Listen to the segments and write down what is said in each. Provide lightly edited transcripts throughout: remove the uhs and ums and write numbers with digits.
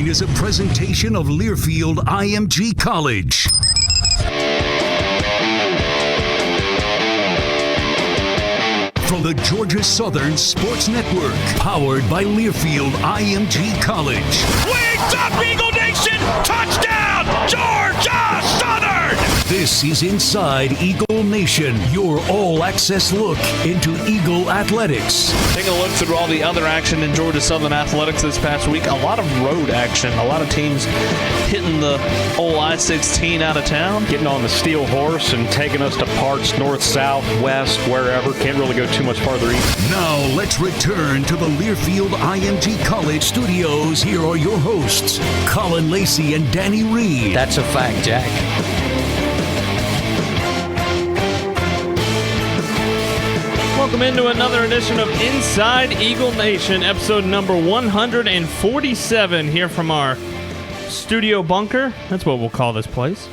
following is a presentation of Learfield IMG College. From the Georgia Southern Sports Network, powered by Learfield IMG College. Wings up, Eagle Nation! Touchdown, Georgia Southern! This is Inside Eagle Nation, your all-access look into Eagle athletics. Taking a look through all the other action in Georgia Southern athletics this past week, a lot of road action, a lot of teams hitting the old I-16 out of town. Getting on the steel horse and taking us to parts north, south, west, wherever. Can't really go too much farther east. Now let's return to the Learfield IMG College studios. Here are your hosts, Colin Lacy and Danny Reed. That's a fact, Jack. Welcome into another edition of Inside Eagle Nation, episode number 147 here from our studio bunker. That's what we'll call this place.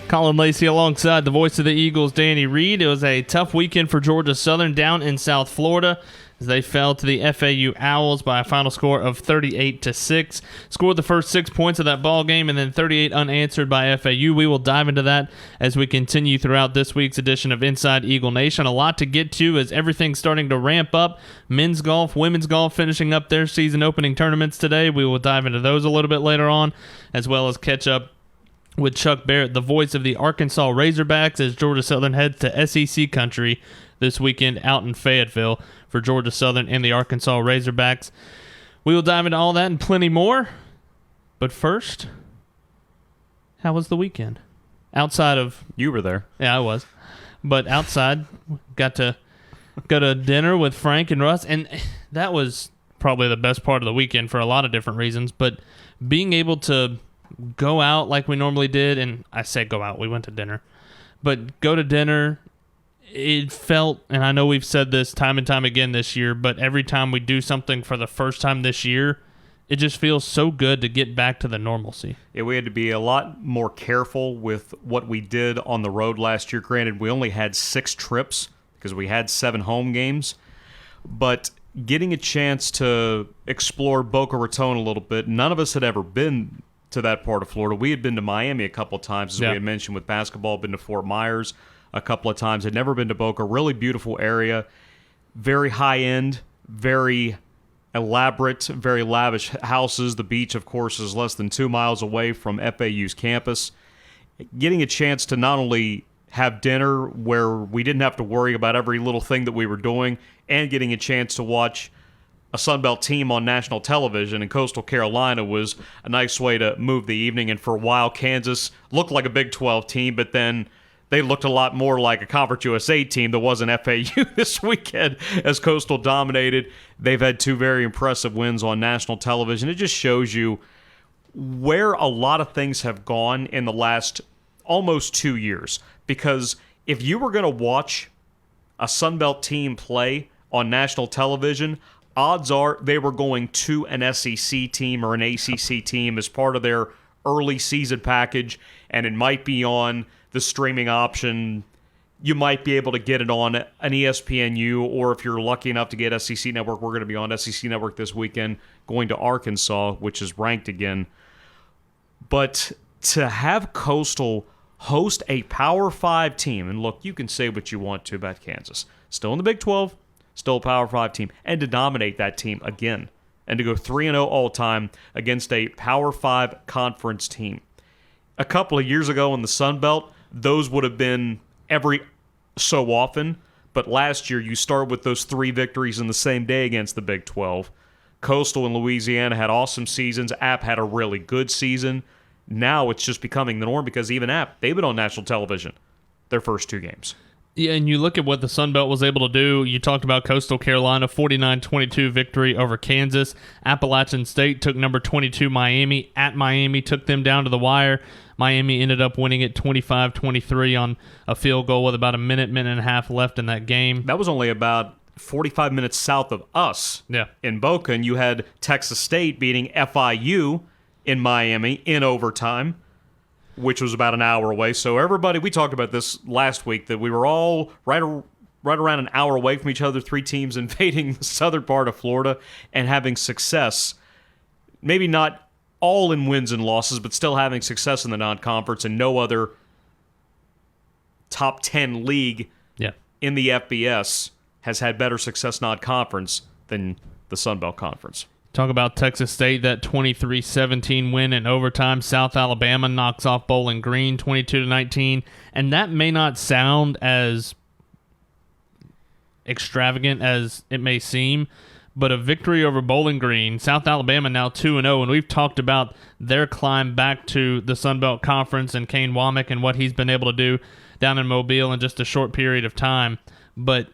Colin Lacy alongside the voice of the Eagles, Danny Reed. It was a tough weekend for Georgia Southern down in South Florida as they fell to the FAU Owls by a final score of 38-6. Scored the first 6 points of that ball game and then 38 unanswered by FAU. We will dive into that as we continue throughout this week's edition of Inside Eagle Nation. A lot to get to as everything's starting to ramp up. Men's golf, women's golf finishing up their season opening tournaments today. We will dive into those a little bit later on, as well as catch up with Chuck Barrett, the voice of the Arkansas Razorbacks, as Georgia Southern heads to SEC country this weekend out in Fayetteville for Georgia Southern and the Arkansas Razorbacks. We will dive into all that and plenty more. But first, how was the weekend? Outside of... You were there. Yeah, I was. But outside, got to go to dinner with Frank and Russ, and that was probably the best part of the weekend for a lot of different reasons. But being able to go out like we normally did, and I say go out, we went to dinner, but go to dinner, it felt, and I know we've said this time and time again this year, but every time we do something for the first time this year, it just feels so good to get back to the normalcy. Yeah, we had to be a lot more careful with what we did on the road last year. Granted, we only had 6 trips because we had 7 home games, but getting a chance to explore Boca Raton a little bit, none of us had ever been to that part of Florida. We had been to Miami a couple of times, as we had mentioned with basketball, been to Fort Myers a couple of times, had never been to Boca. Really beautiful area, very high-end, very elaborate, very lavish houses. The beach, of course, is less than 2 miles away from FAU's campus. Getting a chance to not only have dinner where we didn't have to worry about every little thing that we were doing, and getting a chance to watch a Sunbelt team on national television in Coastal Carolina was a nice way to move the evening. And for a while, Kansas looked like a Big 12 team, but then they looked a lot more like a Conference USA team that wasn't FAU this weekend as Coastal dominated. They've had 2 very impressive wins on national television. It just shows you where a lot of things have gone in the last almost 2 years. Because if you were going to watch a Sunbelt team play on national television, odds are they were going to an SEC team or an ACC team as part of their early season package, and it might be on the streaming option. You might be able to get it on an ESPNU, or if you're lucky enough to get SEC Network, we're going to be on SEC Network this weekend, going to Arkansas, which is ranked again. But to have Coastal host a Power 5 team, and look, you can say what you want to about Kansas, still in the Big 12, still a Power 5 team, and to dominate that team again, and to go 3-0 all-time against a Power 5 conference team. A couple of years ago in the Sun Belt, those would have been every so often, but last year you start with those 3 victories in the same day against the Big 12. Coastal and Louisiana had awesome seasons. App had a really good season. Now it's just becoming the norm because even App, they've been on national television their first 2 games. Yeah, and you look at what the Sun Belt was able to do. You talked about Coastal Carolina, 49-22 victory over Kansas. Appalachian State took number 22 Miami. At Miami, took them down to the wire. Miami ended up winning it 25-23 on a field goal with about a minute and a half left in that game. That was only about 45 minutes south of us in Boca, and you had Texas State beating FIU in Miami in overtime, which was about an hour away. So everybody, we talked about this last week, that we were all right around an hour away from each other, 3 teams invading the southern part of Florida and having success. Maybe not all in wins and losses, but still having success in the non-conference, and no other top 10 league in the FBS has had better success non-conference than the Sun Belt Conference. Talk about Texas State, that 23-17 win in overtime. South Alabama knocks off Bowling Green 22-19, and that may not sound as extravagant as it may seem, but a victory over Bowling Green, South Alabama now 2-0, and we've talked about their climb back to the Sun Belt Conference and Kane Womack and what he's been able to do down in Mobile in just a short period of time. But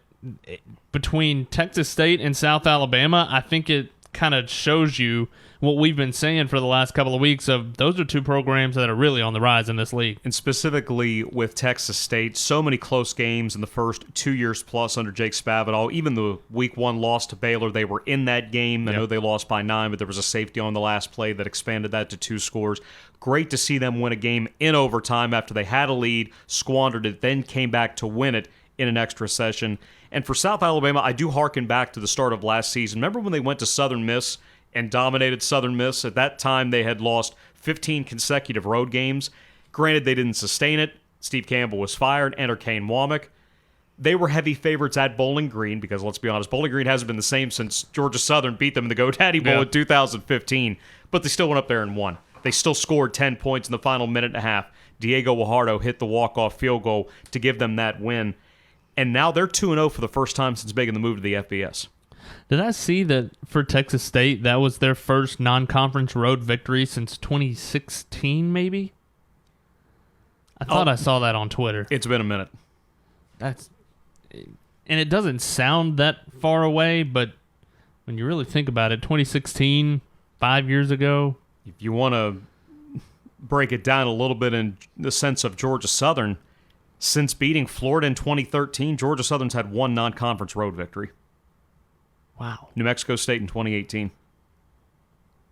between Texas State and South Alabama, I think it kind of shows you what we've been saying for the last couple of weeks of those are two programs that are really on the rise in this league. And specifically with Texas State, so many close games in the first 2 years plus under Jake Spavital. Even the week 1 loss to Baylor, they were in that game. I know they lost by 9, but there was a safety on the last play that expanded that to 2 scores. Great to see them win a game in overtime after they had a lead, squandered it, then came back to win it in an extra session. And for South Alabama, I do hearken back to the start of last season. Remember when they went to Southern Miss and dominated Southern Miss? At that time, they had lost 15 consecutive road games. Granted, they didn't sustain it. Steve Campbell was fired. Enter Kane Womack. They were heavy favorites at Bowling Green because, let's be honest, Bowling Green hasn't been the same since Georgia Southern beat them in the GoDaddy Bowl in 2015. But they still went up there and won. They still scored 10 points in the final minute and a half. Diego Guajardo hit the walk-off field goal to give them that win. And now they're 2-0 for the first time since making the move to the FBS. Did I see that for Texas State, that was their first non-conference road victory since 2016, maybe? I thought I saw that on Twitter. It's been a minute. And it doesn't sound that far away, but when you really think about it, 2016, 5 years ago. If you want to break it down a little bit in the sense of Georgia Southern, since beating Florida in 2013, Georgia Southern's had 1 non-conference road victory. Wow. New Mexico State in 2018.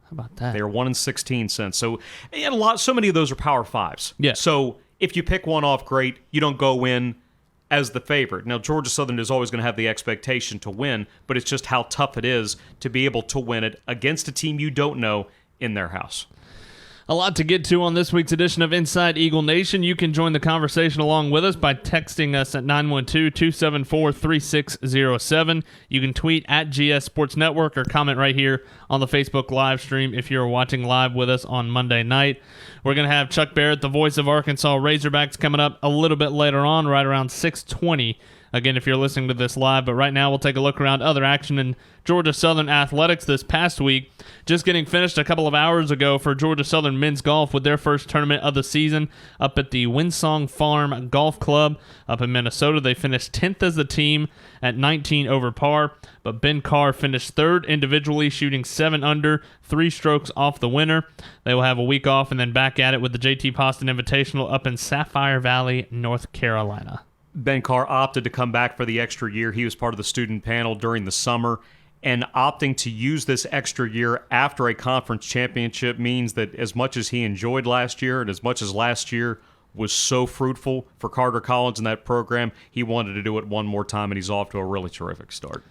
How about that? They are 1-16 since. So so many of those are Power 5s. Yeah. So if you pick one off, great. You don't go in as the favorite. Now, Georgia Southern is always going to have the expectation to win, but it's just how tough it is to be able to win it against a team you don't know in their house. A lot to get to on this week's edition of Inside Eagle Nation. You can join the conversation along with us by texting us at 912-274-3607. You can tweet at GS Sports Network or comment right here on the Facebook live stream if you're watching live with us on Monday night. We're going to have Chuck Barrett, the voice of Arkansas Razorbacks, coming up a little bit later on, right around 6:20. Again, if you're listening to this live, but right now we'll take a look around other action in Georgia Southern athletics this past week. Just getting finished a couple of hours ago for Georgia Southern men's golf with their first tournament of the season up at the Winsong Farm Golf Club up in Minnesota. They finished 10th as the team at 19 over par, but Ben Carr finished 3rd individually, shooting 7 under, 3 strokes off the winner. They will have a week off and then back at it with the JT Poston Invitational up in Sapphire Valley, North Carolina. Ben Carr opted to come back for the extra year. He was part of the student panel during the summer, and opting to use this extra year after a conference championship means that as much as he enjoyed last year and as much as last year was so fruitful for Carter Collins in that program, he wanted to do it one more time, and he's off to a really terrific start.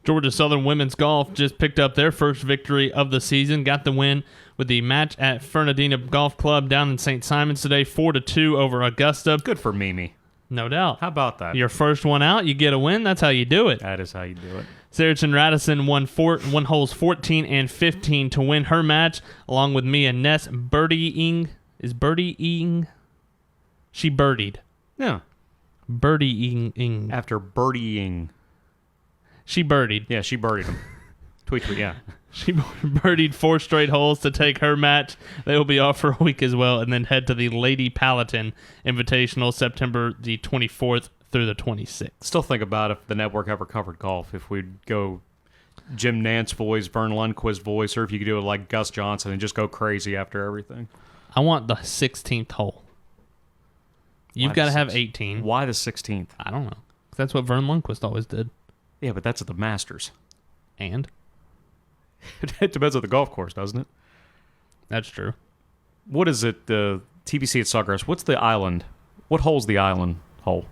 Georgia Southern women's golf just picked up their first victory of the season, got the win with the match at Fernandina Golf Club down in St. Simons today, 4-2 over Augusta. Good for Mimi. No doubt. How about that? Your first one out, you get a win. That's how you do it. That is how you do it. Saracen Radisson won holes 14 and 15 to win her match, along with Mia Ness birdieing. Is birdieing? She birdied. Yeah. Birdieing. After birdieing. She birdied. Yeah, she birdied him. Tweet, yeah. She birdied 4 straight holes to take her match. They will be off for a week as well, and then head to the Lady Palatine Invitational September the 24th through the 26th. Still think about if the network ever covered golf, if we'd go Jim Nantz voice, Vern Lundquist voice, or if you could do it like Gus Johnson and just go crazy after everything. I want the 16th hole. You've got to have 18. Why the 16th? I don't know. That's what Vern Lundquist always did. Yeah, but that's at the Masters. And? It depends on the golf course, doesn't it? That's true. What is it? The TBC at Sawgrass. What's the island? What hole's the island hole?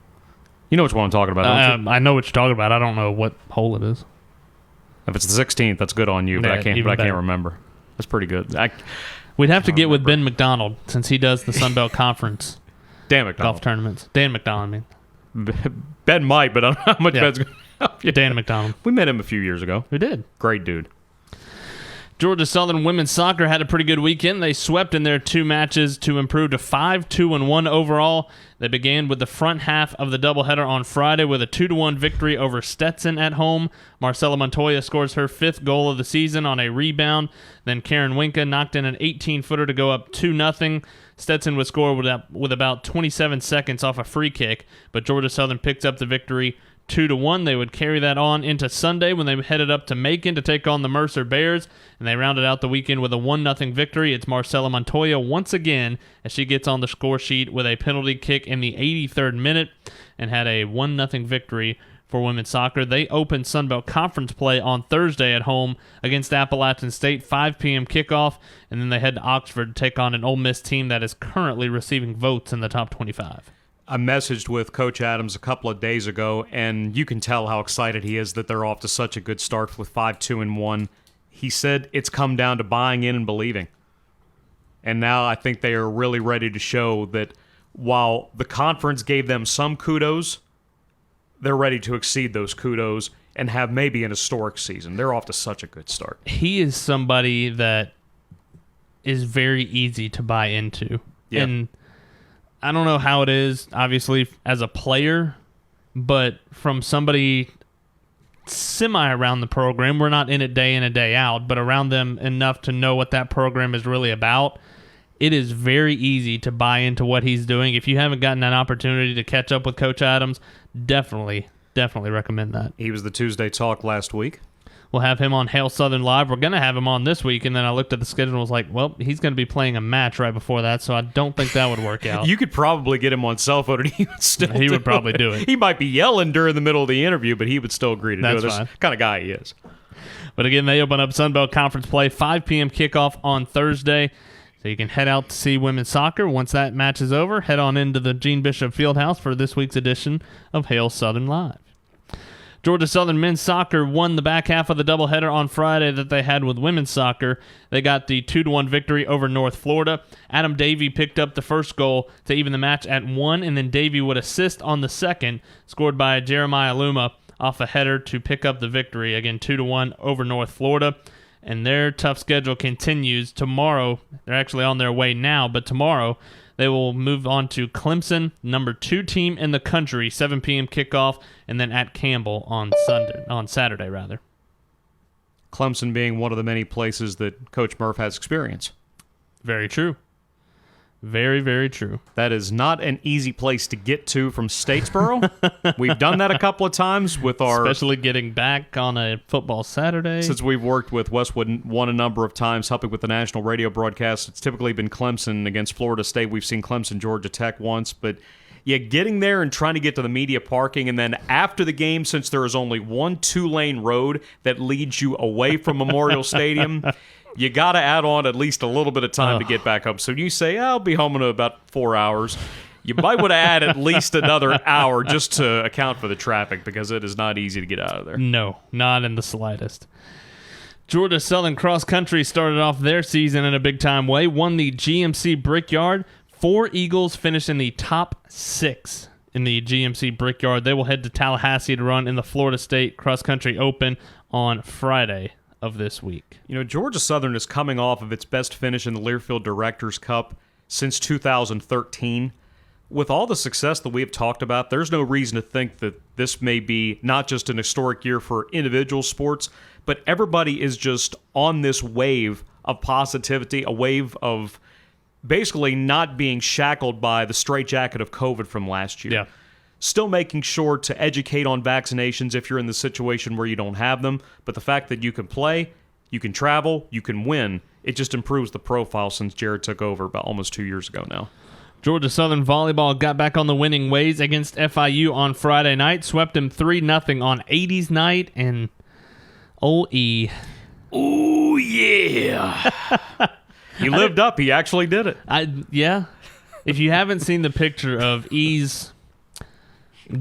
You know which one I'm talking about, don't you? I know what you're talking about. I don't know what hole it is. If it's the 16th, that's good on you, but I can't remember. That's pretty good. We'd have to get with Ben McDonald since he does the Sun Belt Conference Dan McDonald. golf tournaments. Dan McDonald, I mean. Ben might, but I don't know how much Ben's going to help you. Dan McDonald. We met him a few years ago. We did. Great dude. Georgia Southern women's soccer had a pretty good weekend. They swept in their 2 matches to improve to 5-2-1 overall. They began with the front half of the doubleheader on Friday with a 2-1 victory over Stetson at home. Marcela Montoya scores her 5th goal of the season on a rebound. Then Karen Winka knocked in an 18-footer to go up 2-0. Stetson would score with about 27 seconds off a free kick, but Georgia Southern picked up the victory 2-1. They would carry that on into Sunday when they headed up to Macon to take on the Mercer Bears, and they rounded out the weekend with a 1-0 victory. It's Marcela Montoya once again as she gets on the score sheet with a penalty kick in the 83rd minute and had a 1-0 victory for women's soccer. They opened Sunbelt Conference play on Thursday at home against Appalachian State, 5 p.m. kickoff, and then they head to Oxford to take on an Ole Miss team that is currently receiving votes in the top 25. I messaged with Coach Adams a couple of days ago, and you can tell how excited he is that they're off to such a good start with 5-2-1. He said it's come down to buying in and believing. And now I think they are really ready to show that while the conference gave them some kudos, they're ready to exceed those kudos and have maybe an historic season. They're off to such a good start. He is somebody that is very easy to buy into. Yeah. And I don't know how it is, obviously, as a player, but from somebody semi around the program, we're not in it day in and day out, but around them enough to know what that program is really about, it is very easy to buy into what he's doing. If you haven't gotten an opportunity to catch up with Coach Adams, definitely recommend that. He was the Tuesday Talk last week. We'll have him on Hail Southern Live. We're going to have him on this week, and then I looked at the schedule and was like, well, he's going to be playing a match right before that, so I don't think that would work out. You could probably get him on cell phone, and he would still He would probably do it. He might be yelling during the middle of the interview, but he would still agree to do it. That's That's fine. the kind of guy he is. But again, they open up Sunbelt Conference play, 5 p.m. kickoff on Thursday. So you can head out to see women's soccer. Once that match is over, head on into the Gene Bishop Fieldhouse for this week's edition of Hail Southern Live. Georgia Southern men's soccer won the back half of the doubleheader on Friday that they had with women's soccer. They got the 2-1 victory over North Florida. Adam Davey picked up the first goal to even the match at 1, and then Davey would assist on the second, scored by Jeremiah Luma off a header to pick up the victory. Again, 2-1 over North Florida. And their tough schedule continues. Tomorrow, they're actually on their way now, but tomorrow they will move on to Clemson, number 2 team in the country, 7 p.m. kickoff, and then at Campbell on Saturday. Clemson being one of the many places that Coach Murph has experience. Very true. Very, very true. That is not an easy place to get to from Statesboro. We've done that a couple of times with our... Especially getting back on a football Saturday. Since we've worked with Westwood one a number of times, helping with the national radio broadcast, it's typically been Clemson against Florida State. We've seen Clemson, Georgia Tech once, but yeah, getting there and trying to get to the media parking, and then after the game, since there is only one 2-lane road that leads you away from Memorial Stadium, you got to add on at least a little bit of time to get back home. So you say, I'll be home in about 4 hours. You might want to add at least another hour just to account for the traffic, because it is not easy to get out of there. No, not in the slightest. Georgia Southern Cross Country started off their season in a big-time way, won the GMC Brickyard. 4 Eagles finished in the top 6 in the GMC Brickyard. They will head to Tallahassee to run in the Florida State Cross Country Open on Friday of this week. You know, Georgia Southern is coming off of its best finish in the Learfield Directors Cup since 2013. With all the success that we have talked about, there's no reason to think that this may be not just an historic year for individual sports, but everybody is just on this wave of positivity, a wave of basically not being shackled by the straitjacket of COVID from last year. Yeah. Still making sure to educate on vaccinations if you're in the situation where you don't have them, but the fact that you can play, you can travel, you can win, it just improves the profile since Jared took over about almost 2 years ago now. Georgia Southern Volleyball got back on the winning ways against FIU on Friday night, swept them 3-0 on 80s night, and E. Oh, yeah. He lived up. He actually did it. Yeah. If you haven't seen the picture of E's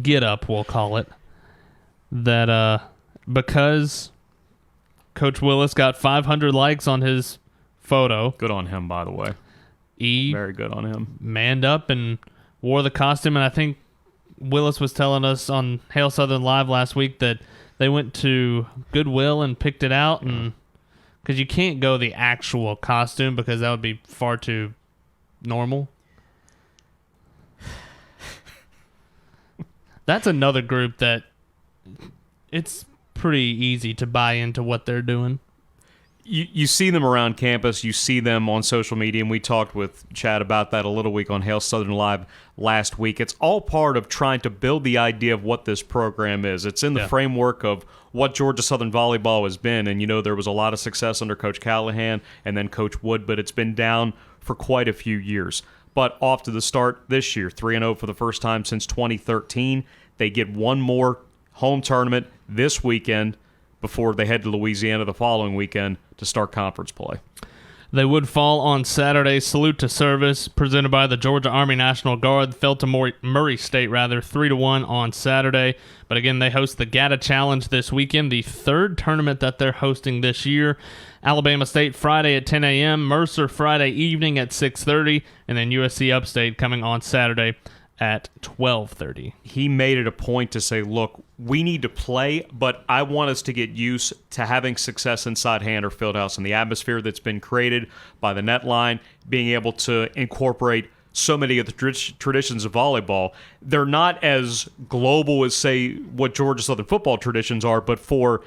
get up, we'll call it, that because Coach Willis got 500 likes on his photo. Good on him, by the way. Very good on him. Manned up and wore the costume, and I think Willis was telling us on Hail Southern Live last week that they went to Goodwill and picked it out, and because you can't go the actual costume because that would be far too normal. That's another group that it's pretty easy to buy into what they're doing. You see them around campus. You see them on social media, and we talked with Chad about that a little week on Hail Southern Live last week. It's all part of trying to build the idea of what this program is. It's in the framework of what Georgia Southern volleyball has been, and there was a lot of success under Coach Callahan and then Coach Wood, but it's been down for quite a few years. But off to the start this year, 3-0 for the first time since 2013. They get one more home tournament this weekend before they head to Louisiana the following weekend to start conference play. They would fall on Saturday. Salute to service presented by the Georgia Army National Guard. Fell to Murray State, 3-1 on Saturday. But again, they host the GATA Challenge this weekend, the third tournament that they're hosting this year. Alabama State Friday at 10 a.m., Mercer Friday evening at 6:30, and then USC Upstate coming on Saturday at 12:30. He made it a point to say, look, we need to play, but I want us to get used to having success inside Hanner Fieldhouse and the atmosphere that's been created by the net line, being able to incorporate so many of the traditions of volleyball. They're not as global as, say, what Georgia Southern football traditions are, but for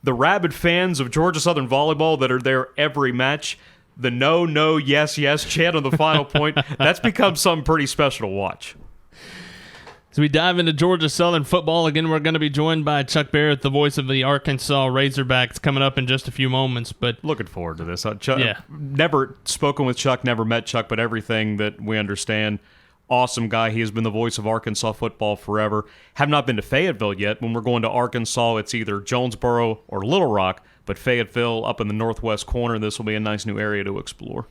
the rabid fans of Georgia Southern volleyball that are there every match, the no, no, yes, yes chant on the final point, that's become something pretty special to watch. As we dive into Georgia Southern football, again, we're going to be joined by Chuck Barrett, the voice of the Arkansas Razorbacks, coming up in just a few moments. But looking forward to this. Never spoken with Chuck, never met Chuck, but everything that we understand, awesome guy. He has been the voice of Arkansas football forever. Have not been to Fayetteville yet. When we're going to Arkansas, it's either Jonesboro or Little Rock, but Fayetteville up in the northwest corner, this will be a nice new area to explore.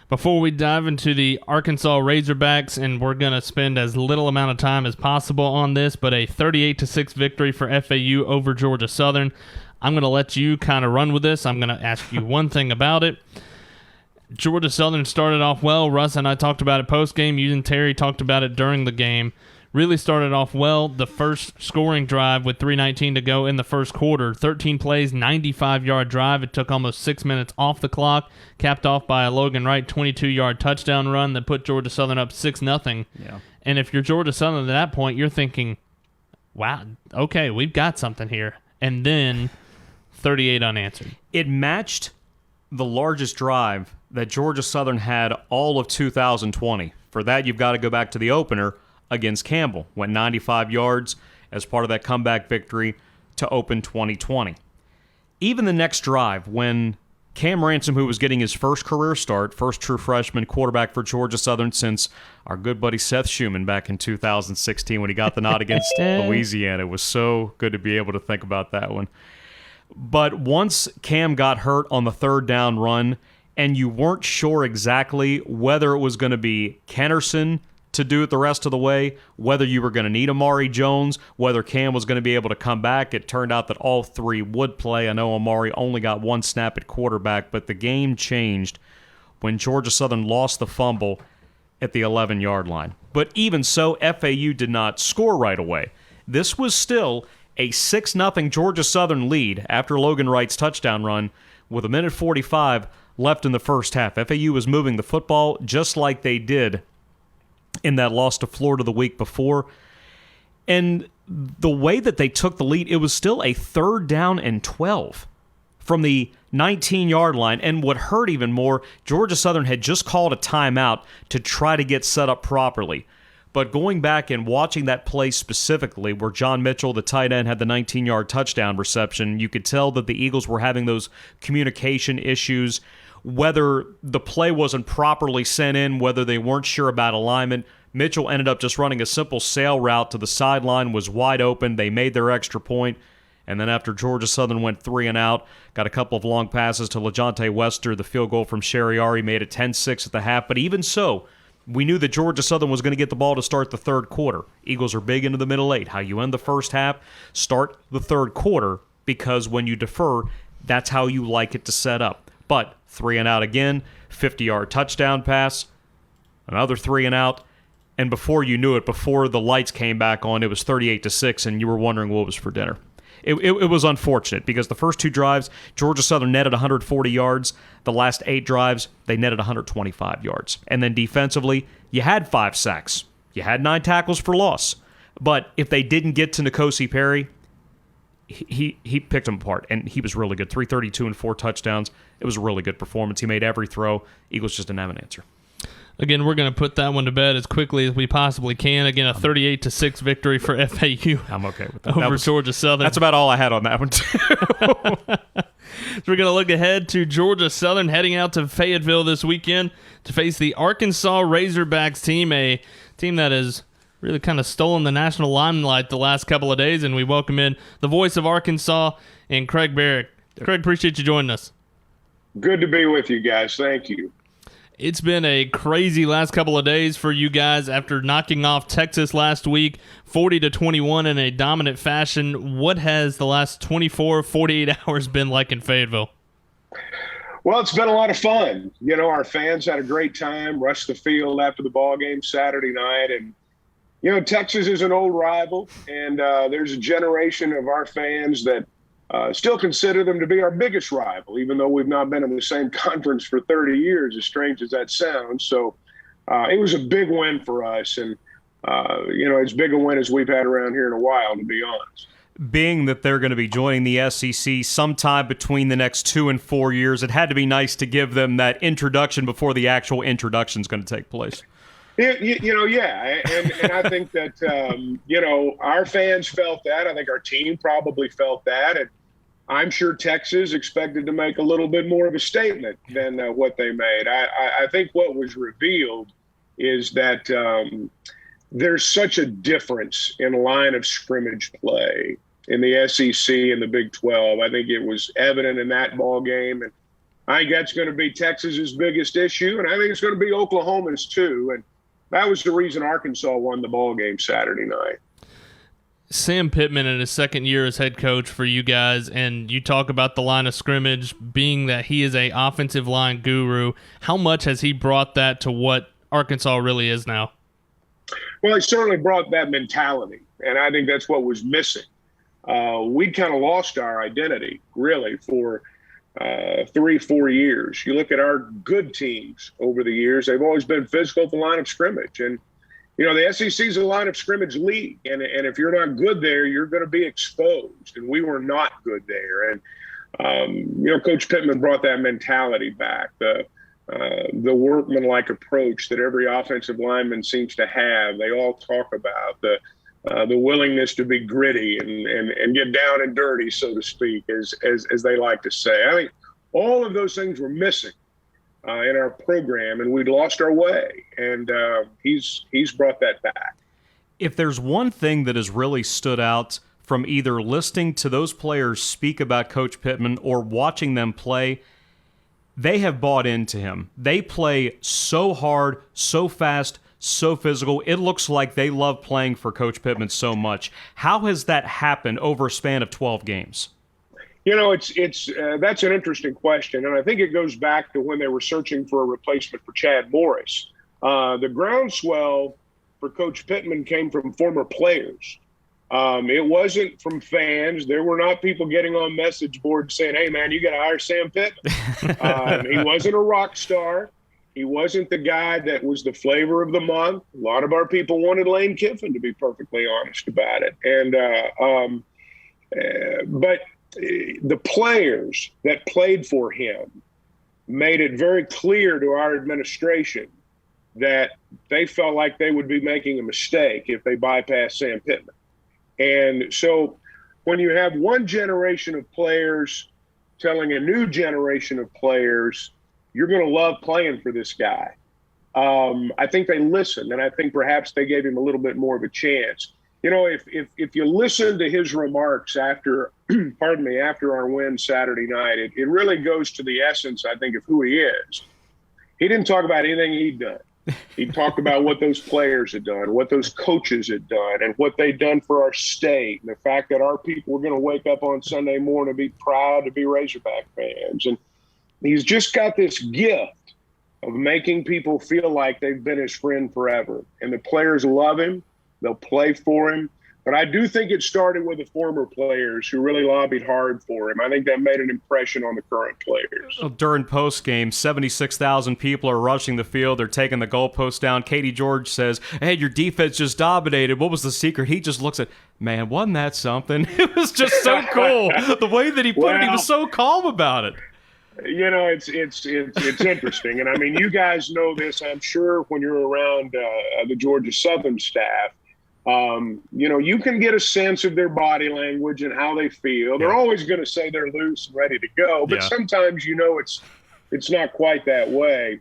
Before we dive into the Arkansas Razorbacks, and we're going to spend as little amount of time as possible on this, but a 38-6 victory for FAU over Georgia Southern. I'm going to let you kind of run with this. I'm going to ask you one thing about it. Georgia Southern started off well. Russ and I talked about it post-game. You and Terry talked about it during the game. Really started off well. The first scoring drive with 3:19 to go in the first quarter. 13 plays, 95-yard drive. It took almost 6 minutes off the clock. Capped off by a Logan Wright 22-yard touchdown run that put Georgia Southern up 6-0. Yeah. And if you're Georgia Southern at that point, you're thinking, wow, okay, we've got something here. And then 38 unanswered. It matched the largest drive that Georgia Southern had all of 2020. For that, you've got to go back to the opener against Campbell. Went 95 yards as part of that comeback victory to open 2020. Even the next drive, when Cam Ransom, who was getting his first career start, first true freshman quarterback for Georgia Southern since our good buddy Seth Schumann back in 2016 when he got the nod against Louisiana. It was so good to be able to think about that one. But once Cam got hurt on the third down run, and you weren't sure exactly whether it was going to be Kennerson to do it the rest of the way, whether you were going to need Amari Jones, whether Cam was going to be able to come back. It turned out that all three would play. I know Amari only got one snap at quarterback, but the game changed when Georgia Southern lost the fumble at the 11-yard line. But even so, FAU did not score right away. This was still a 6-0 Georgia Southern lead after Logan Wright's touchdown run with 1:45 left in the first half. FAU was moving the football just like they did in that loss to Florida the week before. And the way that they took the lead, it was still a 3rd down and 12 from the 19-yard line. And what hurt even more, Georgia Southern had just called a timeout to try to get set up properly. But going back and watching that play specifically, where John Mitchell, the tight end, had the 19-yard touchdown reception, you could tell that the Eagles were having those communication issues, whether the play wasn't properly sent in, whether they weren't sure about alignment. Mitchell ended up just running a simple sail route to the sideline, was wide open. They made their extra point. And then after Georgia Southern went 3 and out, got a couple of long passes to LaJonte Wester. The field goal from Sheriari made it 10-6 at the half. But even so, we knew that Georgia Southern was going to get the ball to start the third quarter. Eagles are big into the middle 8. How you end the first half, start the third quarter, because when you defer, that's how you like it to set up. But 3 and out again, 50-yard touchdown pass, another 3 and out, and before you knew it, before the lights came back on, it was 38-6, and you were wondering what was for dinner. It was unfortunate because the first 2 drives, Georgia Southern netted 140 yards. The last 8 drives, they netted 125 yards. And then defensively, you had 5 sacks. You had 9 tackles for loss. But if they didn't get to N'Kosi Perry, he picked them apart, and he was really good. 332 and 4 touchdowns. It was a really good performance. He made every throw. Eagles just didn't have an answer. Again, we're going to put that one to bed as quickly as we possibly can. Again, a 38-6 victory for FAU. I'm okay with that. Over Georgia Southern. That's about all I had on that one, too. So we're going to look ahead to Georgia Southern heading out to Fayetteville this weekend to face the Arkansas Razorbacks team, a team that has really kind of stolen the national limelight the last couple of days, and we welcome in the voice of Arkansas and Craig Barrick. Craig, appreciate you joining us. Good to be with you guys. Thank you. It's been a crazy last couple of days for you guys after knocking off Texas last week, 40-21 in a dominant fashion. What has the last 24, 48 hours been like in Fayetteville? Well, it's been a lot of fun. You know, our fans had a great time, rushed the field after the ball game Saturday night. And, you know, Texas is an old rival, and there's a generation of our fans that still consider them to be our biggest rival, even though we've not been in the same conference for 30 years, as strange as that sounds. So it was a big win for us, and, you know, as big a win as we've had around here in a while, to be honest. Being that they're going to be joining the SEC sometime between the next 2 and 4 years, it had to be nice to give them that introduction before the actual introduction is going to take place. You know, yeah, and I think that, you know, our fans felt that. I think our team probably felt that, and I'm sure Texas expected to make a little bit more of a statement than what they made. I think what was revealed is that there's such a difference in line of scrimmage play in the SEC and the Big 12. I think it was evident in that ball game, and I think that's going to be Texas's biggest issue, and I think it's going to be Oklahoma's too. And that was the reason Arkansas won the ball game Saturday night. Sam Pittman in his second year as head coach for you guys, and you talk about the line of scrimmage being that he is a offensive line guru. How much has he brought that to what Arkansas really is now? Well, he certainly brought that mentality, and I think that's what was missing. We'd kind of lost our identity, really, for 3-4 years. You look at our good teams over the years, they've always been physical at the line of scrimmage. And, you know, the SEC is a line of scrimmage league. And if you're not good there, you're going to be exposed. And we were not good there. And, you know, Coach Pittman brought that mentality back, the workmanlike approach that every offensive lineman seems to have. They all talk about the willingness to be gritty and get down and dirty, so to speak, as they like to say. I think all of those things were missing in our program, and we'd lost our way. And he's brought that back. If there's one thing that has really stood out from either listening to those players speak about Coach Pittman or watching them play, they have bought into him. They play so hard, so fast, so physical. It looks like they love playing for Coach Pittman so much. How has that happened over a span of 12 games? You know, it's that's an interesting question, and I think it goes back to when they were searching for a replacement for Chad Morris. The groundswell for Coach Pittman came from former players. It wasn't from fans. There were not people getting on message boards saying, "Hey, man, you got to hire Sam Pittman." He wasn't a rock star. He wasn't the guy that was the flavor of the month. A lot of our people wanted Lane Kiffin, to be perfectly honest about it. And but the players that played for him made it very clear to our administration that they felt like they would be making a mistake if they bypassed Sam Pittman. And so when you have one generation of players telling a new generation of players, you're going to love playing for this guy, I think they listened, and I think perhaps they gave him a little bit more of a chance. You know, if you listen to his remarks after, after our win Saturday night, it really goes to the essence, I think, of who he is. He didn't talk about anything he'd done. He talked about what those players had done, what those coaches had done, and what they'd done for our state, and the fact that our people were going to wake up on Sunday morning and be proud to be Razorback fans. And he's just got this gift of making people feel like they've been his friend forever. And the players love him. They'll play for him. But I do think it started with the former players who really lobbied hard for him. I think that made an impression on the current players. Well, during postgame, 76,000 people are rushing the field. They're taking the goalpost down. Katie George says, hey, your defense just dominated. What was the secret? He just looks at, man, wasn't that something? It was just so cool. The way that he put it, he was so calm about it. You know, it's interesting. And, I mean, you guys know this, I'm sure, when you're around the Georgia Southern staff. You know, you can get a sense of their body language and how they feel. They're always going to say they're loose and ready to go, but sometimes, you know, it's not quite that way.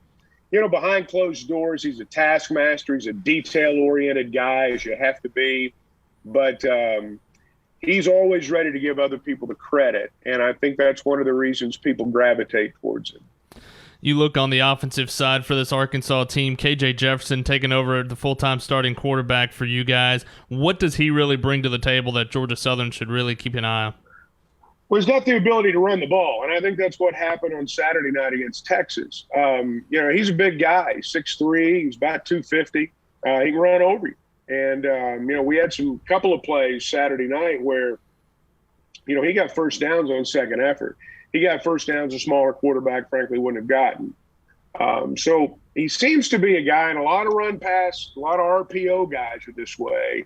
You know, behind closed doors, he's a taskmaster. He's a detail-oriented guy, as you have to be. But he's always ready to give other people the credit, and I think that's one of the reasons people gravitate towards him. You look on the offensive side for this Arkansas team, KJ Jefferson taking over the full-time starting quarterback for you guys. What does he really bring to the table that Georgia Southern should really keep an eye on? Well, he's got the ability to run the ball, and I think that's what happened on Saturday night against Texas. You know, he's a big guy. He's 6'3", he's about 250. He can run over you. And, you know, we had some couple of plays Saturday night where, you know, he got first downs on second effort. He got first downs a smaller quarterback, frankly, wouldn't have gotten. So he seems to be a guy, and a lot of run pass, a lot of RPO guys are this way.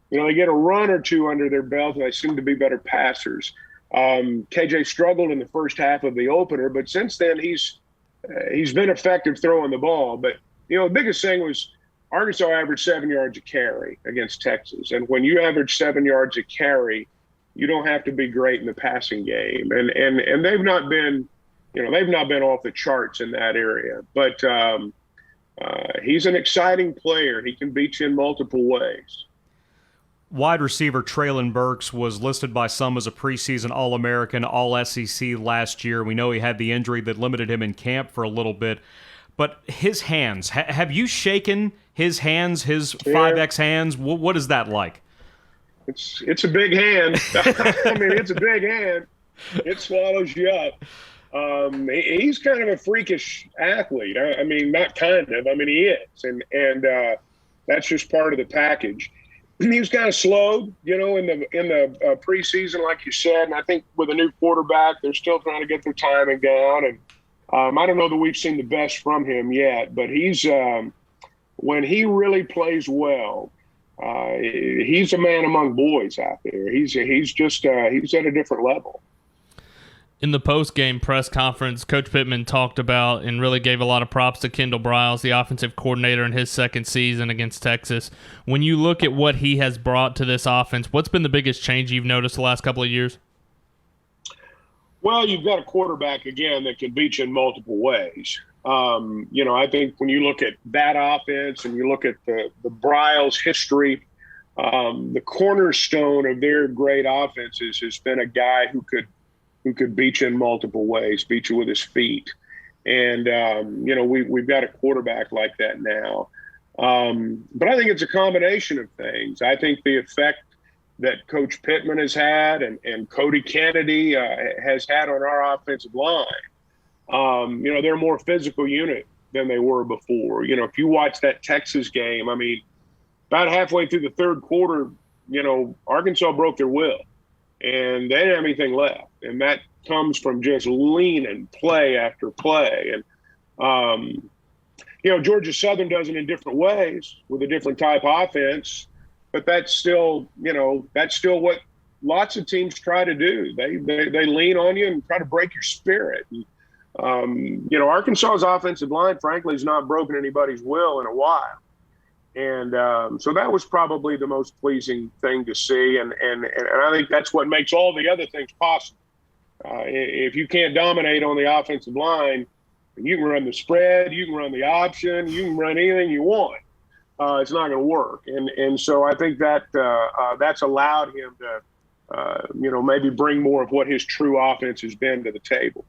You know, they get a run or two under their belt, and they seem to be better passers. KJ struggled in the first half of the opener, but since then he's been effective throwing the ball. But, you know, the biggest thing was Arkansas averaged 7 yards a carry against Texas. And when you average 7 yards a carry, you don't have to be great in the passing game. And they've not been, you know, they've not been off the charts in that area. But he's an exciting player. He can beat you in multiple ways. Wide receiver Treylon Burks was listed by some as a preseason All-American, All-SEC last year. We know he had the injury that limited him in camp for a little bit. But his hands, have you shaken his hands, his 5X hands? What is that like? It's a big hand. I mean, it's a big hand. It swallows you up. He's kind of a freakish athlete. I mean, not kind of. I mean, he is. And that's just part of the package. He was kind of slow, you know, in the preseason, like you said. And I think with a new quarterback, they're still trying to get their timing down. And I don't know that we've seen the best from him yet. But he's when he really plays well, he's a man among boys out there. He's at a different level. In the post-game press conference, Coach Pittman talked about and really gave a lot of props to Kendall Briles, the offensive coordinator in his second season against Texas. When you look at what he has brought to this offense, what's been the biggest change you've noticed the last couple of years? Well, you've got a quarterback, again, that can beat you in multiple ways. You know, I think when you look at that offense and you look at the Briles history, the cornerstone of their great offenses has been a guy who could beat you in multiple ways, beat you with his feet. And, you know, we've got a quarterback like that now. But I think it's a combination of things. I think the effect that Coach Pittman has had and Cody Kennedy has had on our offensive line. You know, they're a more physical unit than they were before. You know, if you watch that Texas game, I mean, about halfway through the third quarter, you know, Arkansas broke their will. And they didn't have anything left. And that comes from just leaning play after play. And, you know, Georgia Southern does it in different ways with a different type of offense. But that's still, you know, what lots of teams try to do. They lean on you and try to break your spirit. And, you know, Arkansas's offensive line, frankly, has not broken anybody's will in a while. And so that was probably the most pleasing thing to see. And I think that's what makes all the other things possible. If you can't dominate on the offensive line, you can run the spread, you can run the option, you can run anything you want. It's not going to work. And so I think that that's allowed him to, you know, maybe bring more of what his true offense has been to the table.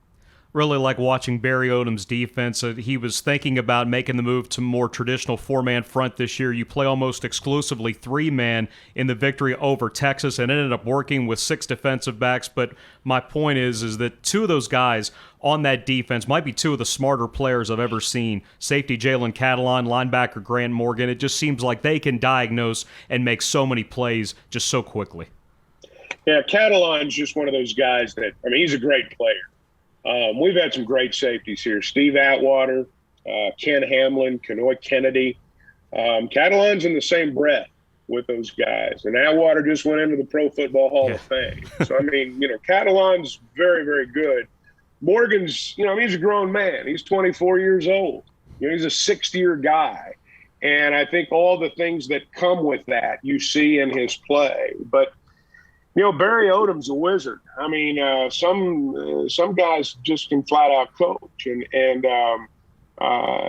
really like watching Barry Odom's defense. He was thinking about making the move to more traditional four-man front this year. You play almost exclusively three-man in the victory over Texas, and it ended up working with 6 defensive backs. But my point is that 2 of those guys on that defense might be 2 of the smarter players I've ever seen. Safety Jalen Catalon, linebacker Grant Morgan. It just seems like they can diagnose and make so many plays just so quickly. Yeah, Catalon's just one of those guys that, I mean, he's a great player. We've had some great safeties here. Steve Atwater, Ken Hamlin, Kenoy Kennedy. Catalon's in the same breath with those guys. And Atwater just went into the Pro Football Hall of Fame. So, I mean, Catalon's very, very good. Morgan's, he's a grown man. He's 24 years old. He's a 6th-year guy. And I think all the things that come with that you see in his play. But Barry Odom's a wizard. I mean, some guys just can flat out coach, and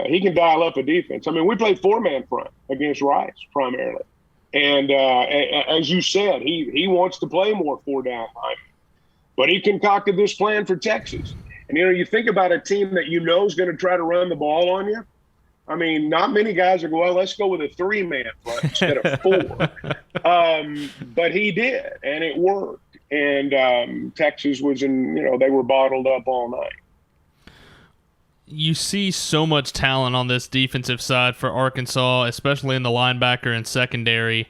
he can dial up a defense. I mean, we played 4-man front against Rice primarily, and as you said, he wants to play more 4-down linemen, but he concocted this plan for Texas. And you think about a team that is going to try to run the ball on you. I mean, not many guys are going, well, let's go with a 3-man front instead of 4. But he did, and it worked. And Texas was they were bottled up all night. You see so much talent on this defensive side for Arkansas, especially in the linebacker and secondary.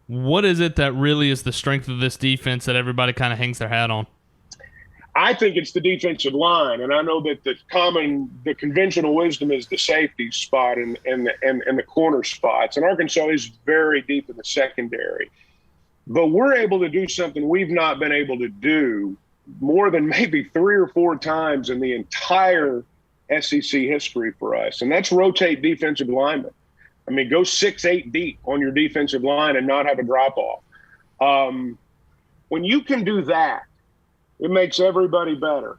What is it that really is the strength of this defense that everybody kind of hangs their hat on? I think it's the defensive line, and I know that the conventional wisdom is the safety spot and the corner spots. And Arkansas is very deep in the secondary. But we're able to do something we've not been able to do more than maybe 3 or 4 times in the entire SEC history for us, and that's rotate defensive linemen. I mean, go 6-8 deep on your defensive line and not have a drop-off. When you can do that, it makes everybody better.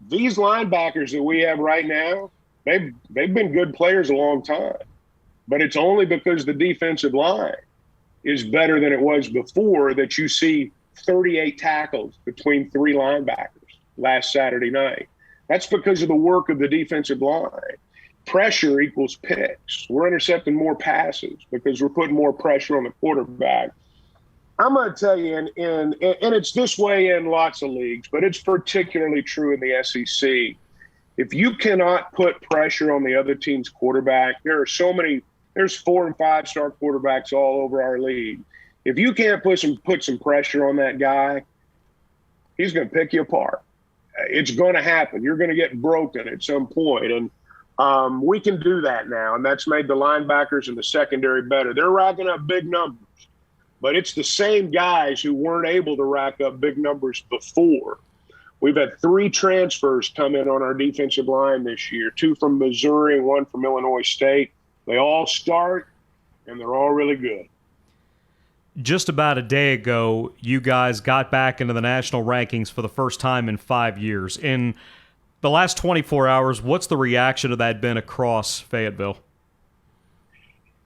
These linebackers that we have right now, they've been good players a long time, but it's only because the defensive line is better than it was before that you see 38 tackles between 3 linebackers last Saturday night. That's because of the work of the defensive line. Pressure equals picks. We're intercepting more passes because we're putting more pressure on the quarterback. I'm going to tell you, and it's this way in lots of leagues, but it's particularly true in the SEC. If you cannot put pressure on the other team's quarterback, there's 4 and 5-star quarterbacks all over our league. If you can't put some pressure on that guy, he's going to pick you apart. It's going to happen. You're going to get broken at some point. And we can do that now, and that's made the linebackers and the secondary better. They're racking up big numbers. But it's the same guys who weren't able to rack up big numbers before. We've had 3 transfers come in on our defensive line this year, 2 from Missouri, 1 from Illinois State. They all start, and they're all really good. Just about a day ago, you guys got back into the national rankings for the first time in 5 years. In the last 24 hours, what's the reaction to that been across Fayetteville?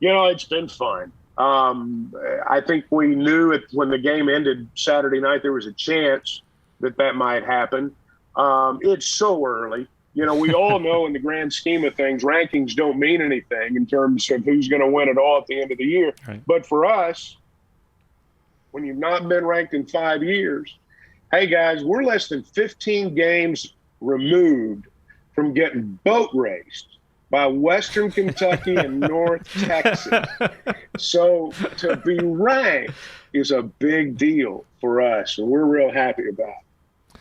It's been fun. I think we knew when the game ended Saturday night there was a chance that might happen. It's so early. We all know in the grand scheme of things, rankings don't mean anything in terms of who's going to win it all at the end of the year. Right. But for us, when you've not been ranked in 5 years, hey, guys, we're less than 15 games removed from getting boat raced by Western Kentucky and North Texas. So to be ranked is a big deal for us, and we're real happy about it.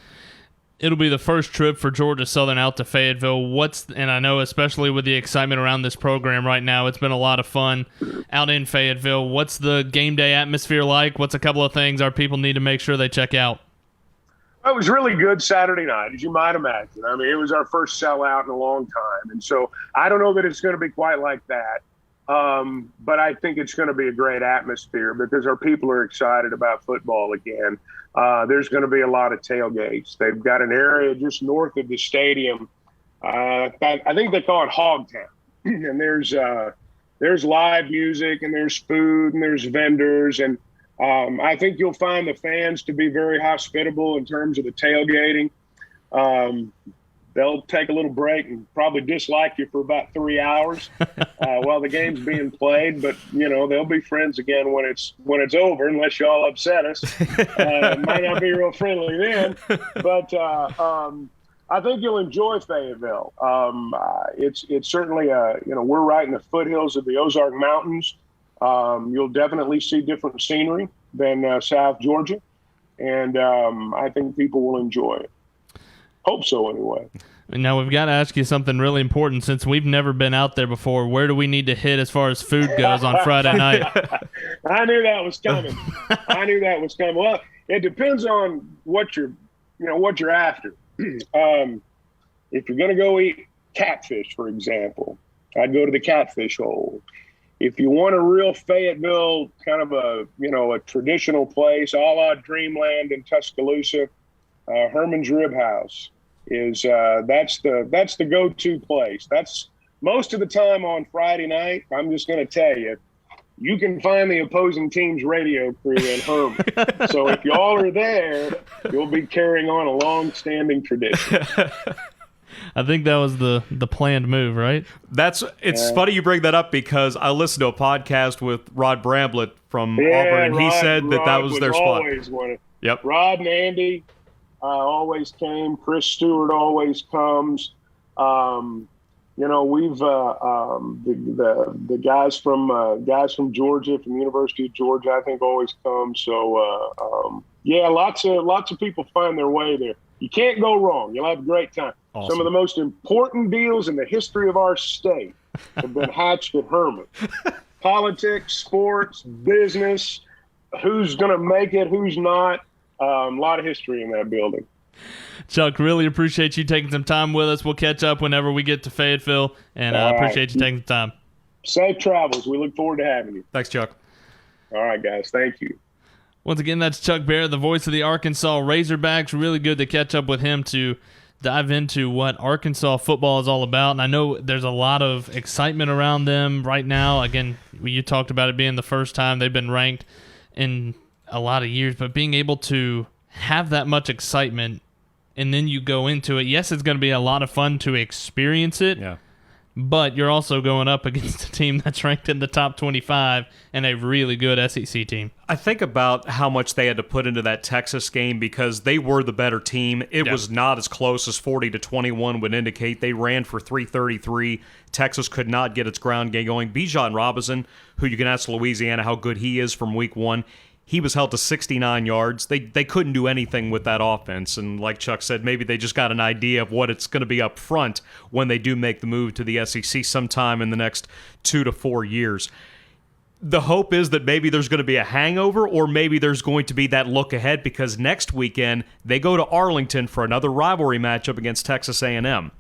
It'll be the first trip for Georgia Southern out to Fayetteville. And I know especially with the excitement around this program right now, it's been a lot of fun out in Fayetteville. What's the game day atmosphere like? What's a couple of things our people need to make sure they check out? It was really good Saturday night, as you might imagine. I mean, it was our first sellout in a long time. And so I don't know that it's going to be quite like that. But I think it's going to be a great atmosphere because our people are excited about football again. There's going to be a lot of tailgates. They've got an area just north of the stadium. I think they call it Hogtown. And there's live music and there's food and there's vendors. And I think you'll find the fans to be very hospitable in terms of the tailgating. they'll take a little break and probably dislike you for about 3 hours while the game's being played. But they'll be friends again when it's over, unless y'all upset us. Might not be real friendly then. But I think you'll enjoy Fayetteville. It's certainly we're right in the foothills of the Ozark Mountains. You'll definitely see different scenery than South Georgia, and I think people will enjoy it. Hope so, anyway. Now, we've got to ask you something really important. Since we've never been out there before, where do we need to hit as far as food goes on Friday night? I knew that was coming. Well, it depends on what you're after. If you're going to go eat catfish, for example, I'd go to the Catfish Hole. If you want a real Fayetteville kind of a traditional place, a la Dreamland in Tuscaloosa, Herman's Rib House is that's the go-to place. That's most of the time on Friday night. I'm just going to tell you, you can find the opposing team's radio crew in Herman. So if y'all are there, you'll be carrying on a long-standing tradition. I think that was the planned move, right? It's funny you bring that up because I listened to a podcast with Rod Bramblett from Auburn, and he said that was their spot. Yep. Rod and Andy always came. Chris Stewart always comes. We've the guys from Georgia, from the University of Georgia, I think always come. So lots of people find their way there. You can't go wrong. You'll have a great time. Awesome. Some of the most important deals in the history of our state have been hatched at Herman. Politics, sports, business, who's going to make it, who's not. A lot of history in that building. Chuck, really appreciate you taking some time with us. We'll catch up whenever we get to Fayetteville, and I appreciate you taking the time. Safe travels. We look forward to having you. Thanks, Chuck. All right, guys. Thank you. Once again, that's Chuck Barrett, the voice of the Arkansas Razorbacks. Really good to catch up with him to dive into what Arkansas football is all about. And I know there's a lot of excitement around them right now. Again, you talked about it being the first time they've been ranked in a lot of years, but being able to have that much excitement and then you go into it, yes, it's going to be a lot of fun to experience it. Yeah. But you're also going up against a team that's ranked in the top 25 and a really good SEC team. I think about how much they had to put into that Texas game because they were the better team. It was not as close as 40-21 would indicate. They ran for 333. Texas could not get its ground game going. Bijan Robinson, who you can ask Louisiana how good he is from week one, he was held to 69 yards. They couldn't do anything with that offense. And like Chuck said, maybe they just got an idea of what it's going to be up front when they do make the move to the SEC sometime in the next 2 to 4 years. The hope is that maybe there's going to be a hangover or maybe there's going to be that look ahead because next weekend they go to Arlington for another rivalry matchup against Texas A&M.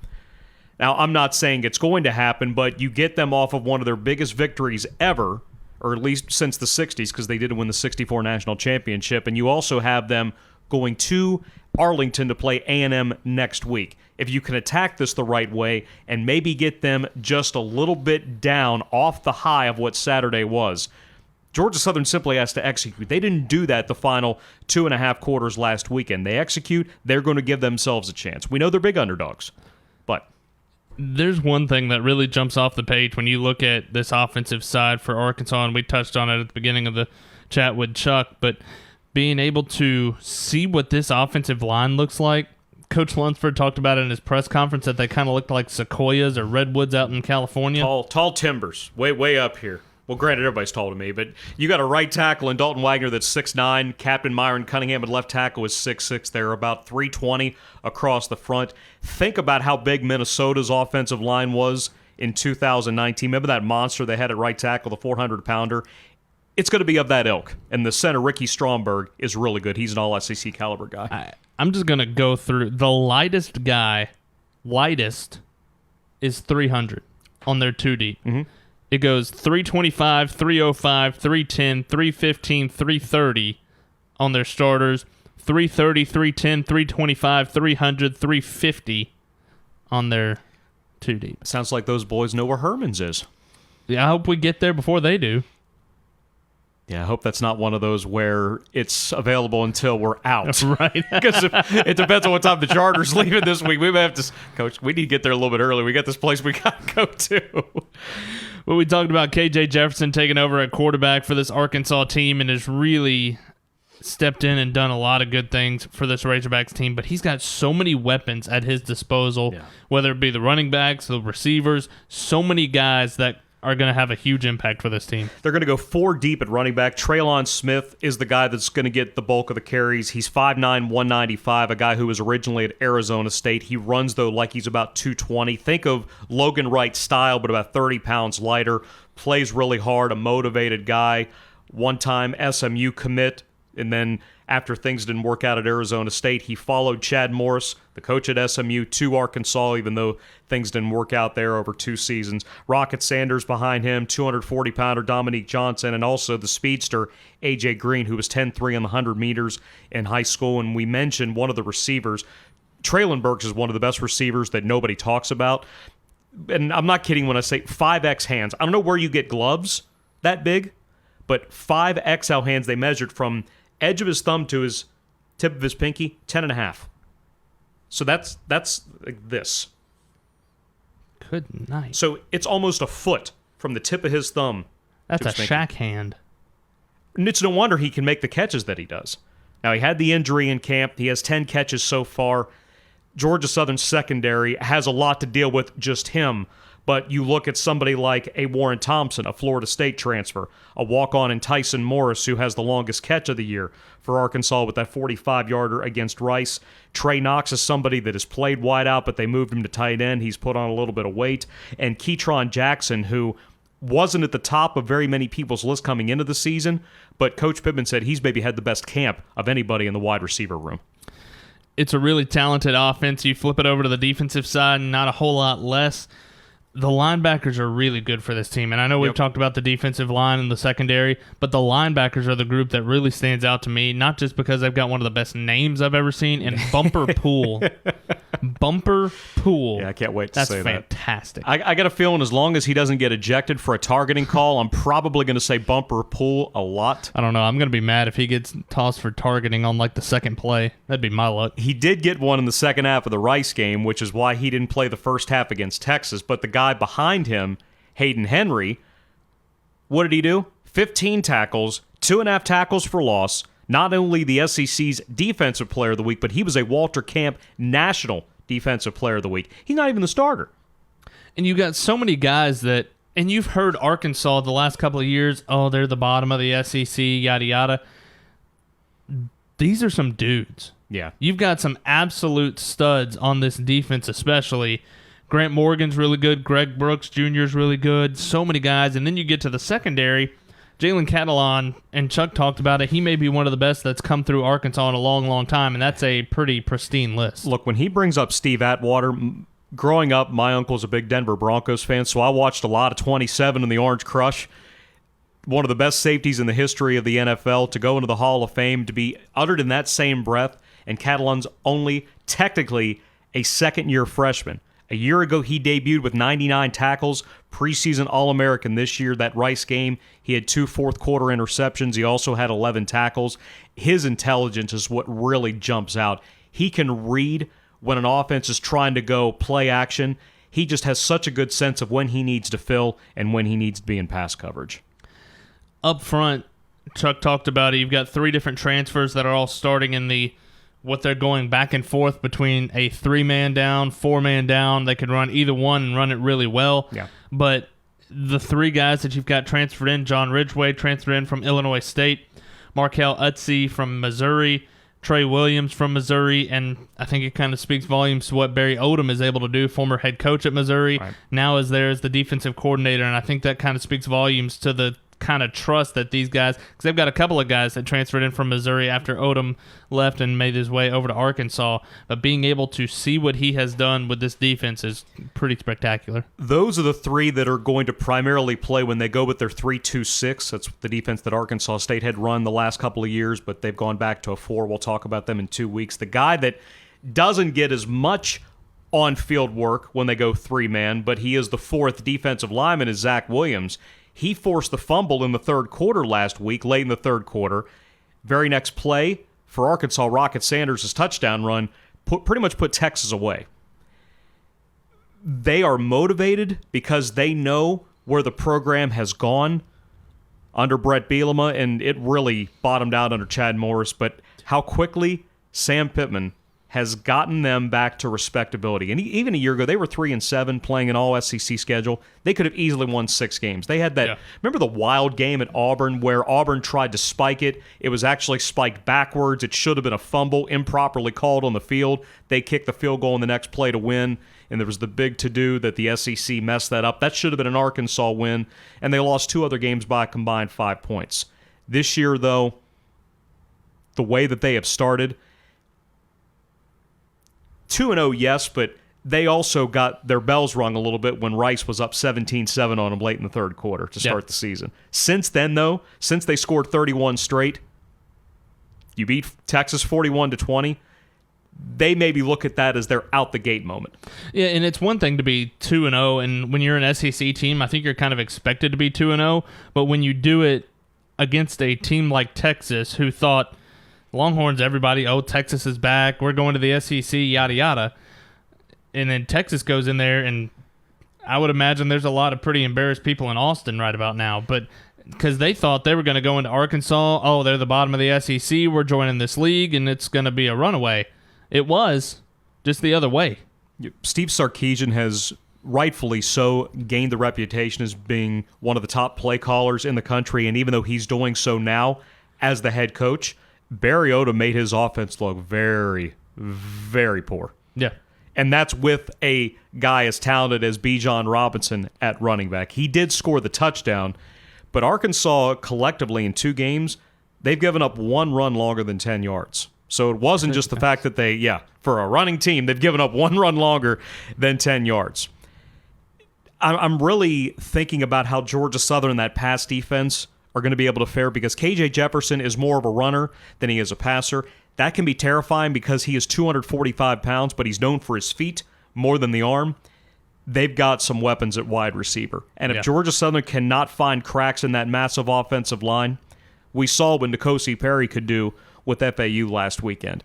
Now, I'm not saying it's going to happen, but you get them off of one of their biggest victories ever, or at least since the 60s, because they did win the 64 national championship, and you also have them going to Arlington to play A&M next week. If you can attack this the right way and maybe get them just a little bit down off the high of what Saturday was, Georgia Southern simply has to execute. They didn't do that the final 2.5 quarters last weekend. They execute, they're going to give themselves a chance. We know they're big underdogs, but there's one thing that really jumps off the page when you look at this offensive side for Arkansas, and we touched on it at the beginning of the chat with Chuck, but being able to see what this offensive line looks like. Coach Lunsford talked about it in his press conference that they kind of looked like sequoias or redwoods out in California. Tall timbers, way up here. Well, granted, everybody's tall to me, but you got a right tackle in Dalton Wagner that's 6'9". Captain Myron Cunningham at left tackle is 6'6". They're about 320 across the front. Think about how big Minnesota's offensive line was in 2019. Remember that monster they had at right tackle, the 400-pounder? It's going to be of that ilk. And the center, Ricky Stromberg, is really good. He's an all-SEC caliber guy. I'm just going to go through. The lightest is 300 on their 2 deep. Mm-hmm. It goes 325, 305, 310, 315, 330 on their starters, 330, 310, 325, 300, 350 on their 2 deep. Sounds like those boys know where Herman's is. Yeah, I hope we get there before they do. Yeah, I hope that's not one of those where it's available until we're out. Right. Because it depends on what time the charter's leaving this week. We may have to, Coach, we need to get there a little bit early. We got this place we got to go to. Well, we talked about KJ Jefferson taking over at quarterback for this Arkansas team and has really stepped in and done a lot of good things for this Razorbacks team, but he's got so many weapons at his disposal, whether it be the running backs, the receivers, so many guys that are going to have a huge impact for this team. They're going to go 4 deep at running back. Treylon Smith is the guy that's going to get the bulk of the carries. He's 5'9", 195, a guy who was originally at Arizona State. He runs, though, like he's about 220. Think of Logan Wright style, but about 30 pounds lighter. Plays really hard, a motivated guy. One-time SMU commit, and then after things didn't work out at Arizona State, he followed Chad Morris, the coach at SMU, to Arkansas, even though things didn't work out there over 2 seasons. Rocket Sanders behind him, 240-pounder Dominique Johnson, and also the speedster A.J. Green, who was 10-3 on the 100 meters in high school. And we mentioned one of the receivers. Treylon Burks is one of the best receivers that nobody talks about. And I'm not kidding when I say 5X hands. I don't know where you get gloves that big, but 5XL hands. They measured from edge of his thumb to his tip of his pinky, 10.5. So that's like this. Good night. So it's almost a foot from the tip of his thumb. That's to a his pinky. Shaq hand. And it's no wonder he can make the catches that he does. Now, he had the injury in camp. He has 10 catches so far. Georgia Southern secondary has a lot to deal with, just him. But you look at somebody like a Warren Thompson, a Florida State transfer, a walk-on in Tyson Morris, who has the longest catch of the year for Arkansas with that 45-yarder against Rice. Trey Knox is somebody that has played wide out, but they moved him to tight end. He's put on a little bit of weight. And Ketron Jackson, who wasn't at the top of very many people's list coming into the season, but Coach Pittman said he's maybe had the best camp of anybody in the wide receiver room. It's a really talented offense. You flip it over to the defensive side, and not a whole lot less. The linebackers are really good for this team, and I know we've talked about the defensive line and the secondary, but the linebackers are the group that really stands out to me, not just because they've got one of the best names I've ever seen, and Bumper Pool. Bumper Pool. Yeah, I can't wait to That's say that. fantastic. I got a feeling as long as he doesn't get ejected for a targeting call, I'm probably going to say Bumper Pool a lot. I don't know. I'm going to be mad if he gets tossed for targeting on like the second play. That'd be my luck. He did get one in the second half of the Rice game, which is why he didn't play the first half against Texas, but the guy behind him, Hayden Henry, what did he do? 15 tackles, 2.5 tackles for loss, not only the SEC's Defensive Player of the Week, but he was a Walter Camp National Defensive Player of the Week. He's not even the starter. And you got so many guys that, and you've heard Arkansas the last couple of years, oh, they're the bottom of the SEC, yada, yada. These are some dudes. Yeah. You've got some absolute studs on this defense, especially. Grant Morgan's really good. Greg Brooks Jr. is really good. So many guys. And then you get to the secondary. Jalen Catalon, and Chuck talked about it, he may be one of the best that's come through Arkansas in a long, long time, and that's a pretty pristine list. Look, when he brings up Steve Atwater, growing up, my uncle's a big Denver Broncos fan, so I watched a lot of 27 in the Orange Crush. One of the best safeties in the history of the NFL, to go into the Hall of Fame, to be uttered in that same breath, and Catalon's only technically a second-year freshman. A year ago, he debuted with 99 tackles, preseason All-American this year. That Rice game, he had 2 fourth-quarter interceptions. He also had 11 tackles. His intelligence is what really jumps out. He can read when an offense is trying to go play action. He just has such a good sense of when he needs to fill and when he needs to be in pass coverage. Up front, Chuck talked about it. You've got 3 different transfers that are all starting in the what they're going back and forth between a 3-man down, 4-man down. They could run either one and run it really well. Yeah. But the 3 guys that you've got transferred in, John Ridgway transferred in from Illinois State, Markel Utze from Missouri, Trey Williams from Missouri, and I think it kind of speaks volumes to what Barry Odom is able to do, former head coach at Missouri, right. Now is there as the defensive coordinator, and I think that kind of speaks volumes to the kind of trust that these guys, because they've got a couple of guys that transferred in from Missouri after Odom left and made his way over to Arkansas, but being able to see what he has done with this defense is pretty spectacular. Those are the 3 that are going to primarily play when they go with their 3-2-6. That's the defense that Arkansas State had run the last couple of years, but they've gone back to a 4. We'll talk about them in 2 weeks. The guy that doesn't get as much on-field work when they go 3-man, but he is the 4th defensive lineman, is Zach Williams. He forced the fumble in the third quarter last week, late in the third quarter. Very next play for Arkansas, Rocket Sanders' touchdown run pretty much put Texas away. They are motivated because they know where the program has gone under Brett Bielema, and it really bottomed out under Chad Morris, but how quickly Sam Pittman has gotten them back to respectability. And even a year ago, they were 3-7 playing an all-SEC schedule. They could have easily won 6 games. They had that, Remember the wild game at Auburn where Auburn tried to spike it? It was actually spiked backwards. It should have been a fumble, improperly called on the field. They kicked the field goal in the next play to win, and there was the big to-do that the SEC messed that up. That should have been an Arkansas win, and they lost 2 other games by a combined 5 points. This year, though, the way that they have started, 2-0, yes, but they also got their bells rung a little bit when Rice was up 17-7 on them late in the third quarter to start the season. Since then, though, since they scored 31 straight, you beat Texas 41-20, they maybe look at that as their out-the-gate moment. Yeah, and it's one thing to be 2-0, and when you're an SEC team, I think you're kind of expected to be 2-0, but when you do it against a team like Texas who thought, Longhorns, everybody, Texas is back, we're going to the SEC, yada, yada. And then Texas goes in there, and I would imagine there's a lot of pretty embarrassed people in Austin right about now, but because they thought they were going to go into Arkansas, they're the bottom of the SEC, we're joining this league, and it's going to be a runaway. It was, just the other way. Steve Sarkisian has rightfully so gained the reputation as being one of the top play callers in the country, and even though he's doing so now as the head coach, Barry Odom made his offense look very, very poor. Yeah. And that's with a guy as talented as Bijan Robinson at running back. He did score the touchdown, but Arkansas collectively in 2 games, they've given up 1 run longer than 10 yards. So it wasn't just the fact that for a running team, they've given up 1 run longer than 10 yards. I'm really thinking about how Georgia Southern, that pass defense, are going to be able to fare because KJ Jefferson is more of a runner than he is a passer. That can be terrifying because he is 245 pounds, but he's known for his feet more than the arm. They've got some weapons at wide receiver. And if Georgia Southern cannot find cracks in that massive offensive line, we saw what N'Kosi Perry could do with FAU last weekend.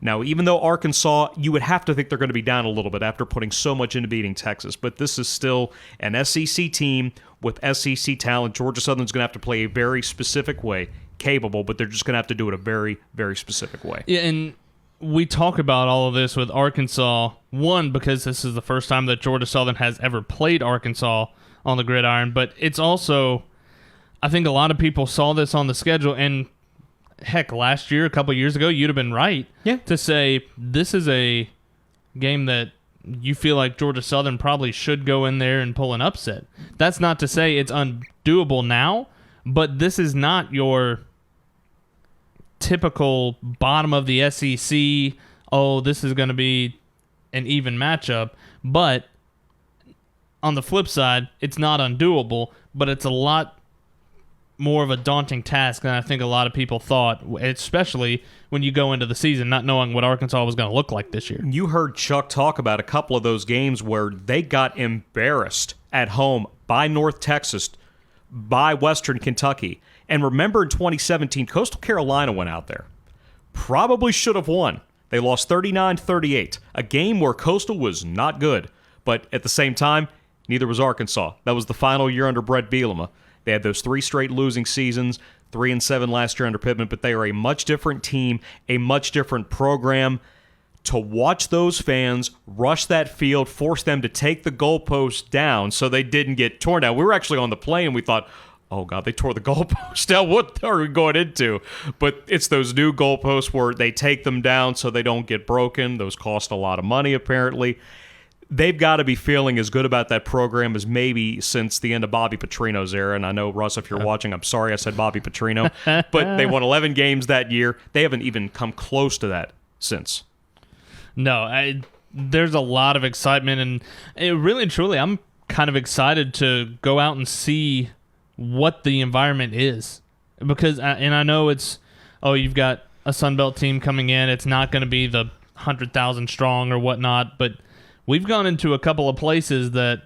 Now, even though Arkansas, you would have to think they're going to be down a little bit after putting so much into beating Texas, but this is still an SEC team with SEC talent. Georgia Southern's going to have to play a very specific way, capable, but they're just going to have to do it a very, very specific way. Yeah, and we talk about all of this with Arkansas, one, because this is the first time that Georgia Southern has ever played Arkansas on the gridiron, but it's also, I think a lot of people saw this on the schedule, and heck, last year, a couple years ago, you'd have been right to say this is a game that you feel like Georgia Southern probably should go in there and pull an upset. That's not to say it's undoable now, but this is not your typical bottom of the SEC, this is going to be an even matchup. But on the flip side, it's not undoable, but it's a lot more of a daunting task than I think a lot of people thought, especially when you go into the season not knowing what Arkansas was going to look like this year. You heard Chuck talk about a couple of those games where they got embarrassed at home by North Texas, by Western Kentucky. And remember in 2017, Coastal Carolina went out there. Probably should have won. They lost 39-38, a game where Coastal was not good. But at the same time, neither was Arkansas. That was the final year under Brett Bielema. They had those 3 straight losing seasons, 3-7 last year under Pittman, but they are a much different team, a much different program. To watch those fans rush that field, force them to take the goalpost down so they didn't get torn down. We were actually on the plane, and we thought, oh, God, they tore the goalpost down. What are we going into? But it's those new goalposts where they take them down so they don't get broken. Those cost a lot of money, apparently. They've got to be feeling as good about that program as maybe since the end of Bobby Petrino's era. And I know, Russ, if you're watching, I'm sorry I said Bobby Petrino. But they won 11 games that year. They haven't even come close to that since. No, there's a lot of excitement. And it really, truly, I'm kind of excited to go out and see what the environment is. Because, and I know it's, you've got a Sunbelt team coming in. It's not going to be the 100,000 strong or whatnot, but we've gone into a couple of places that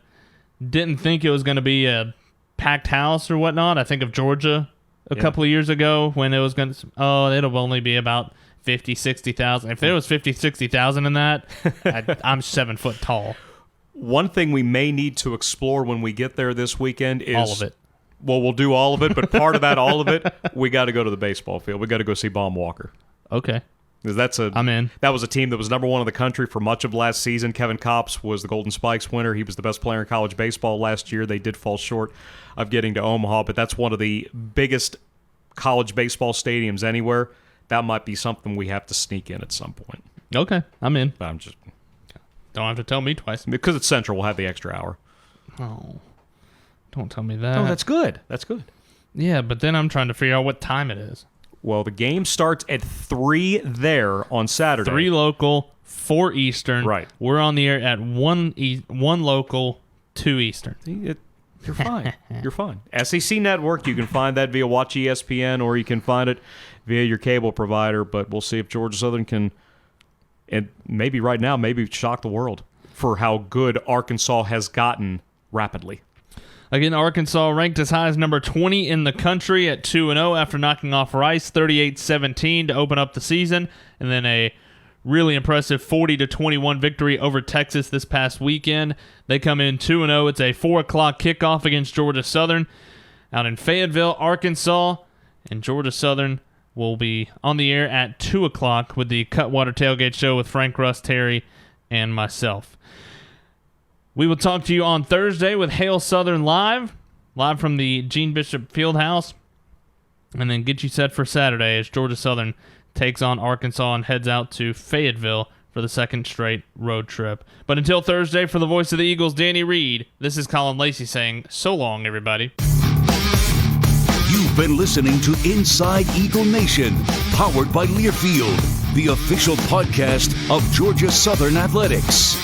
didn't think it was going to be a packed house or whatnot. I think of Georgia a couple of years ago when it was going to, it'll only be about 50, 60,000. If there was 50, 60,000 in that, I'm 7 foot tall. One thing we may need to explore when we get there this weekend is all of it. Well, we'll do all of it, but part of that, all of it, we got to go to the baseball field. We got to go see Baum Walker. Okay. Because I'm in. That was a team that was number one in the country for much of last season. Kevin Kopps was the Golden Spikes winner. He was the best player in college baseball last year. They did fall short of getting to Omaha, but that's one of the biggest college baseball stadiums anywhere. That might be something we have to sneak in at some point. Okay, I'm in. But I'm just... Don't have to tell me twice. Because it's Central, we'll have the extra hour. Oh, don't tell me that. Oh, that's good. That's good. Yeah, but then I'm trying to figure out what time it is. Well, the game starts at 3 there on Saturday. 3 local, 4 Eastern. Right. We're on the air at 1 local, 2 Eastern. You're fine. You're fine. SEC Network, you can find that via Watch ESPN, or you can find it via your cable provider, but we'll see if Georgia Southern can, and maybe right now, maybe shock the world for how good Arkansas has gotten rapidly. Again, Arkansas ranked as high as number 20 in the country at 2-0 after knocking off Rice 38-17 to open up the season, and then a really impressive 40-21 victory over Texas this past weekend. They come in 2-0. It's a 4 o'clock kickoff against Georgia Southern out in Fayetteville, Arkansas, and Georgia Southern will be on the air at 2 o'clock with the Cutwater Tailgate Show with Frank Russ, Terry, and myself. We will talk to you on Thursday with Hail Southern live from the Gene Bishop Fieldhouse, and then get you set for Saturday as Georgia Southern takes on Arkansas and heads out to Fayetteville for the second straight road trip. But until Thursday, for the voice of the Eagles, Danny Reed, this is Colin Lacy saying so long, everybody. You've been listening to Inside Eagle Nation, powered by Learfield, the official podcast of Georgia Southern Athletics.